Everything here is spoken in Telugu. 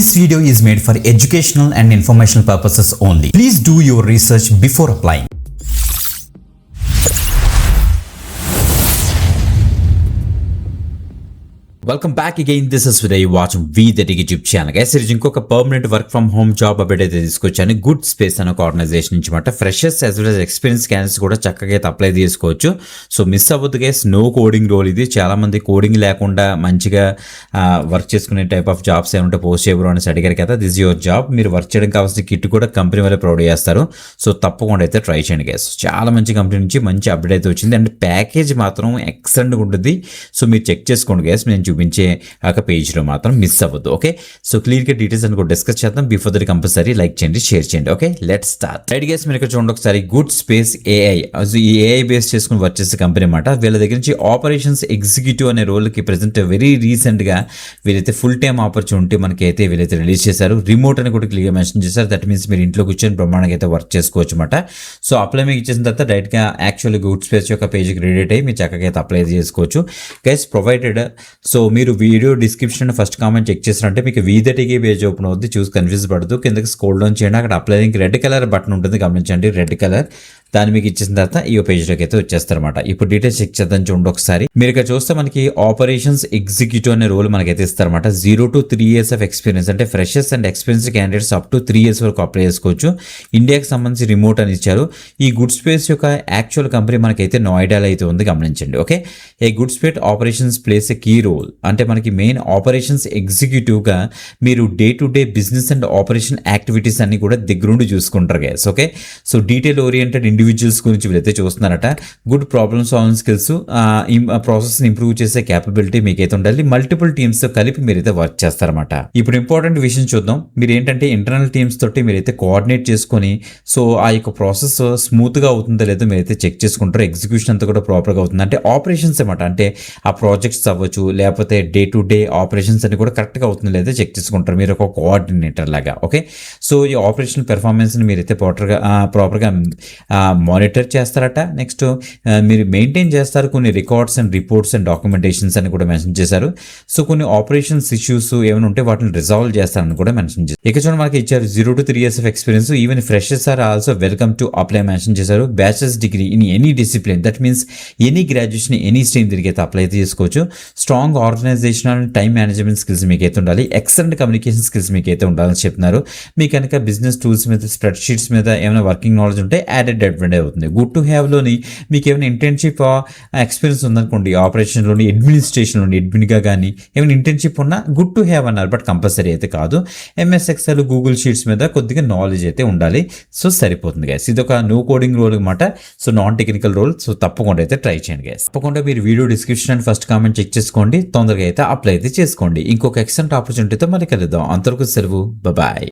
This video is made for educational and informational purposes only. Please do your research before applying. Welcome back again. This is Vidya watching V30 YouTube channel. Guys ఈరోజు ఇంకొక permanent work from home job update అయితే తీసుకొచ్చాను. గుడ్ స్పేస్ అనే ఒక ఆర్గనైజేషన్ నుంచి మాట. Freshers as well as experience candidates కూడా చక్కగా అయితే అప్లై చేసుకోవచ్చు. సో మిస్ అవ్వద్దు గైస్, నో కోడింగ్ రోల్ ఇది. చాలా మంది కోడింగ్ లేకుండా మంచిగా వర్క్ చేసుకునే టైప్ ఆఫ్ జాబ్స్ ఏమంటే పోస్ట్ చేయరు అనేసి అడిగారు కదా. This your job. మీరు వర్క్ చేయడం కావాల్సిన కిట్ కూడా కంపెనీ వాళ్ళే ప్రొవైడ్ చేస్తారు. సో తప్పకుండా అయితే ట్రై చేయండి గైస్. చాలా మంచి కంపెనీ నుంచి మంచి అప్డేట్ అయితే వచ్చింది. అండ్ ప్యాకేజ్ మాత్రం ఎక్సలెంట్గా ఉంటుంది. సో మీరు చెక్ చేసుకోండి గైస్. నేను చూపించే ఒక పేజ్లో మాత్రం మిస్ అవ్వద్దు. ఓకే, సో క్లియర్గా డీటెయిల్స్ అని కూడా డిస్కస్ చేద్దాం. బిఫోర్ దట్ కంపల్సరీ లైక్ చేయండి, షేర్ చేయండి. Okay, let start. Right guys, మీరు ఇక్కడ చూడండి ఒకసారి. Good space AI. ఈ ఏఐ బేస్ చేసుకుని వర్క్ చేసే కంపెనీ అన్నమాట. వీళ్ళ దగ్గర నుంచి ఆపరేషన్స్ ఎగ్జిక్యూటివ్ అనే రోల్కి ప్రెసెంట్ వెరీ రీసెంట్గా వీళ్ళైతే ఫుల్ టైమ్ ఆపర్చునిటీ మనకి అయితే వీళ్ళైతే రిలీజ్ చేశారు. రిమోట్ అని కూడా క్లియర్గా మెన్షన్ చేశారు. దట్ మీన్స్ మీరు ఇంట్లో కూర్చొని బ్రహ్మాండంగా అయితే వర్క్ చేసుకోవచ్చు అనమాట. సో అప్లై మీకు ఇచ్చేసిన తర్వాత డైరెక్ట్గా యాక్చువల్లీ గుడ్ స్పేస్ యొక్క పేజ్కి క్రెడిట్ అయ్యి మీరు చక్కగా అయితే అప్లై చేసుకోవచ్చు గైస్. ప్రొవైడెడ్. సో మీరు video description first comment check చేసినట్టే మీకు V30 పేజ్ ఓపెన్ అవుతుంది. చూసి కన్ఫ్యూజ్ పడుతూ కిందకి స్క్రోల్ డౌన్ చేయండి. అక్కడ apply link red colour button ఉంటుంది, గమనించండి. రెడ్ కలర్ దాన్ని మీకు ఇచ్చిన తర్వాత ఈ పేజ్లోకి అయితే వచ్చేస్తారన్నమాట. ఇప్పుడు డీటెయిల్స్ చెక్ చేద్దాం చూడండి ఒకసారి. మీరు ఇక్కడ చూస్తే మనకి ఆపరేషన్స్ ఎగ్జిక్యూటివ్ అనే రోల్ మనకైతే ఇస్తారన్నమాట. 0 to 3 years ఆఫ్ ఎక్స్పీరియన్స్ అంటే freshers and experienced candidates up to 3 years వరకు అప్లై చేసుకోవచ్చు. ఇండియాకి సంబంధించి రిమోట్ అని ఇచ్చారు. ఈ గుడ్ స్పేస్ యొక్క యాక్చువల్ కంపెనీ మనకైతే నోయిడాలో అయితే ఉంది, గమనించండి. Okay, a good space operations place a key role అంటే మనకి మెయిన్ ఆపరేషన్స్ ఎగ్జిక్యూటివ్గా మీరు day to day business and operation activities అన్ని కూడా దగ్గరుండి చూసుకుంటారు guys. Okay, so detail oriented individuals గురించి వీళ్ళైతే చూస్తున్నారట. గుడ్ ప్రాబ్లమ్ సాల్వింగ్ స్కిల్స్, ప్రాసెస్ని ఇంప్రూవ్ చేసే క్యాపబిలిటీ మీకైతే ఉండాలి. మల్టిపుల్ టీమ్స్తో కలిపి మీరైతే వర్క్ చేస్తారన్నమాట. ఇప్పుడు ఇంపార్టెంట్ విషయం చూద్దాం. మీరు ఏంటంటే ఇంటర్నల్ టీమ్స్ తోటి మీరైతే కోఆర్డినేట్ చేసుకొని సో ఆ యొక్క ప్రాసెస్ స్మూత్గా అవుతుందో లేదో మీరైతే చెక్ చేసుకుంటారు. ఎగ్జిక్యూషన్ అంతా కూడా ప్రాపర్గా అవుతుంది అంటే ఆపరేషన్స్ అన్నమాట. అంటే ఆ ప్రాజెక్ట్స్ అవ్వచ్చు లేకపోతే డే టు డే ఆపరేషన్స్ అని కూడా కరెక్ట్గా అవుతుందో లేదో చెక్ చేసుకుంటారు మీరు ఒక కోఆర్డినేటర్ లాగా. ఓకే, సో ఈ ఆపరేషనల్ పెర్ఫార్మెన్స్ని మీరైతే ప్రాపర్గా మానిటర్ చేస్తారట. నెక్స్ట్ మీరు మెయింటైన్ చేస్తారు కొన్ని records and reports and documentations అని కూడా మెన్షన్ చేశారు. సో కొన్ని ఆపరేషన్స్ ఇష్యూస్ ఏమైనా ఉంటే వాటిని రిజాల్వ్ చేస్తారని కూడా మెన్షన్ చేశారు. ఇక చూడండి మనకి ఇచ్చారు 0 to 3 years of experience. Even freshers are also welcome to apply mention చేశారు. Bachelors degree in any discipline that means any graduation any stream తిరిగైతే అప్లై అయితే చేసుకోవచ్చు. Strong organizational and time management skills మీకైతే ఉండాలి. ఎక్సలెంట్ కమ్యూనికేషన్ స్కిల్స్ మీకైతే ఉండాలని చెప్తున్నారు. మీకు కనుక బిజినెస్ టూల్స్ మీద స్ప్రెడ్ షీట్స్ మీద ఏమైనా వర్కింగ్ నాలెడ్జ్ ఉంటే యాడెడ్ అడ్వాంటేజ్ అవుతుంది. గుడ్ టు హ్యావ్లోని మీకు ఏమైనా ఇంటర్న్షిప్ ఎక్స్పీరియన్స్ ఉందనుకోండి, ఆపరేషన్లోని అడ్మినిస్ట్రేషన్లోని అడ్మిన్గా కానీ ఏమైనా ఇంటర్న్షిప్ ఉన్నా గుడ్ టు హ్యావ్ అన్నారు, బట్ కంపల్సరీ అయితే కాదు. MS Excel, గూగుల్ షీట్స్ మీద కొద్దిగా నాలెడ్జ్ అయితే ఉండాలి. సో సరిపోతుంది గైస్. ఇది ఒక నో కోడింగ్ రోల్ అనమాట. So non technical role. So తప్పకుండా అయితే ట్రై చేయండి గైస్. తప్పకుండా మీరు video description and first comment check చేసుకోండి. తొందరగా అయితే అప్లై అయితే చేసుకోండి. ఇంకొక ఎక్సలెంట్ ఆపర్చునిటీతో మళ్ళీ కలుద్దాం. అంతవరకు సెలవు, బాయ్.